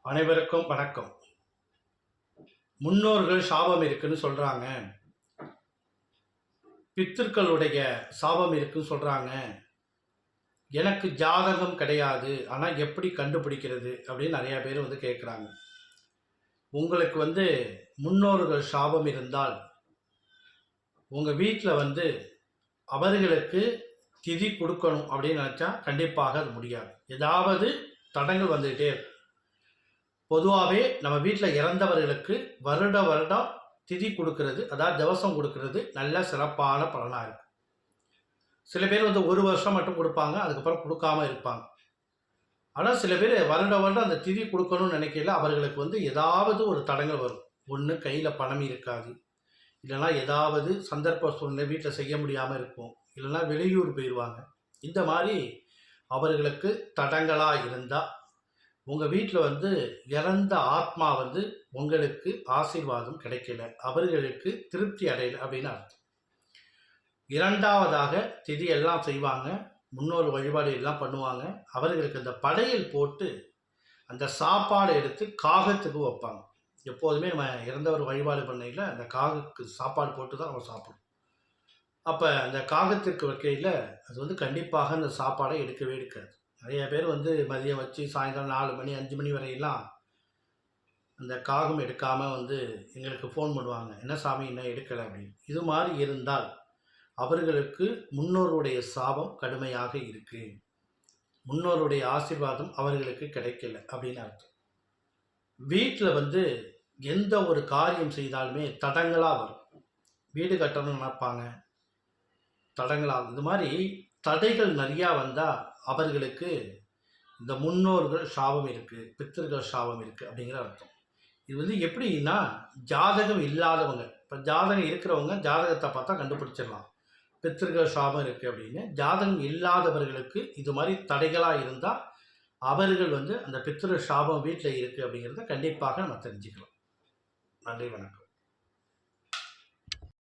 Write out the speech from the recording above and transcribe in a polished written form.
அனைவருக்கும் வணக்கம். முன்னோர்கள் சாபம் இருக்குன்னு சொல்றாங்க, பித்திருக்களுடைய சாபம் இருக்குன்னு சொல்றாங்க. எனக்கு ஜாதகம் கிடையாது, ஆனால் எப்படி கண்டுபிடிக்கிறது அப்படின்னு நிறைய பேர் கேட்குறாங்க. உங்களுக்கு முன்னோர்கள் சாபம் இருந்தால் உங்கள் வீட்டில் அவர்களுக்கு திதி கொடுக்கணும் அப்படின்னு நினச்சா கண்டிப்பாக அது முடியாது. ஏதாவது தடங்கள் வந்துக்கிட்டே இருக்கும். பொதுவாகவே நம்ம வீட்டில் இறந்தவர்களுக்கு வருடம் திதி கொடுக்கறது, அதாவது திவசம் கொடுக்கறது நல்ல சிறப்பான பலனாக இருக்கும். சில பேர் 1 வருஷம் மட்டும் கொடுப்பாங்க, அதுக்கப்புறம் கொடுக்காம இருப்பாங்க. ஆனால் சில பேர் வருடம் அந்த திதி கொடுக்கணும்னு நினைக்கல, அவர்களுக்கு ஏதாவது ஒரு தடங்கள் வரும். ஒன்று கையில் பணம் இருக்காது, இல்லைனா ஏதாவது சந்தர்ப்ப சூழ்நிலை வீட்டில் செய்ய முடியாமல் இருக்கும், இல்லைனா வெளியூர் போயிடுவாங்க. இந்த மாதிரி அவர்களுக்கு தடங்களாக இருந்தால் உங்கள் வீட்டில் இறந்த ஆத்மா உங்களுக்கு ஆசீர்வாதம் கிடைக்கல, அவர்களுக்கு திருப்தி அடையலை அப்படின்னு அர்த்தம். இரண்டாவதாக திதி எல்லாம் செய்வாங்க, முன்னோர் வழிபாடு எல்லாம் பண்ணுவாங்க. அவர்களுக்கு அந்த படையல் போட்டு அந்த சாப்பாடை எடுத்து காகத்துக்கு வைப்பாங்க. எப்போதுமே நம்ம இறந்தவர் வழிபாடு பண்ணையில் அந்த காகுக்கு சாப்பாடு போட்டு தான் நம்ம சாப்பிடணும். அப்போ அந்த காகத்திற்கு வைக்கையில் அது கண்டிப்பாக அந்த சாப்பாடை எடுக்கவே எடுக்காது. நிறைய பேர் மதியம் வச்சு சாயந்தரம் 4 மணி 5 மணி வரையெல்லாம் அந்த காகம் எடுக்காமல் எங்களுக்கு ஃபோன் பண்ணுவாங்க, என்ன சாமி இன்னும் எடுக்கலை அப்படின்னு. இது மாதிரி இருந்தால் அவர்களுக்கு முன்னோருடைய சாபம் கடுமையாக இருக்குது, முன்னோருடைய ஆசீர்வாதம் அவர்களுக்கு கிடைக்கல அப்படின்னு அர்த்தம். வீட்டில் எந்த ஒரு காரியம் செய்தாலுமே தடங்களாக வரும். வீடு கட்டணும்னு நினைப்பாங்க, தடங்களாகும். இது மாதிரி தடைகள் நிறையா வந்தால் அவர்களுக்கு இந்த முன்னோர்கள் சாபம் இருக்குது, பித்தர்கள் சாபம் இருக்குது அப்படிங்கிற அர்த்தம். இது எப்படின்னா, ஜாதகம் இல்லாதவங்க, இப்போ ஜாதகம் இருக்கிறவங்க ஜாதகத்தை பார்த்தா கண்டுபிடிச்சிடலாம் பித்தர்கள் சாபம் இருக்குது அப்படின்னு. ஜாதகம் இல்லாதவர்களுக்கு இது மாதிரி தடைகளாக இருந்தால் அவர்கள் அந்த பித்திரு சாபம் வீட்டில் இருக்குது அப்படிங்கிறத கண்டிப்பாக நம்ம தெரிஞ்சுக்கலாம். நன்றி, வணக்கம்.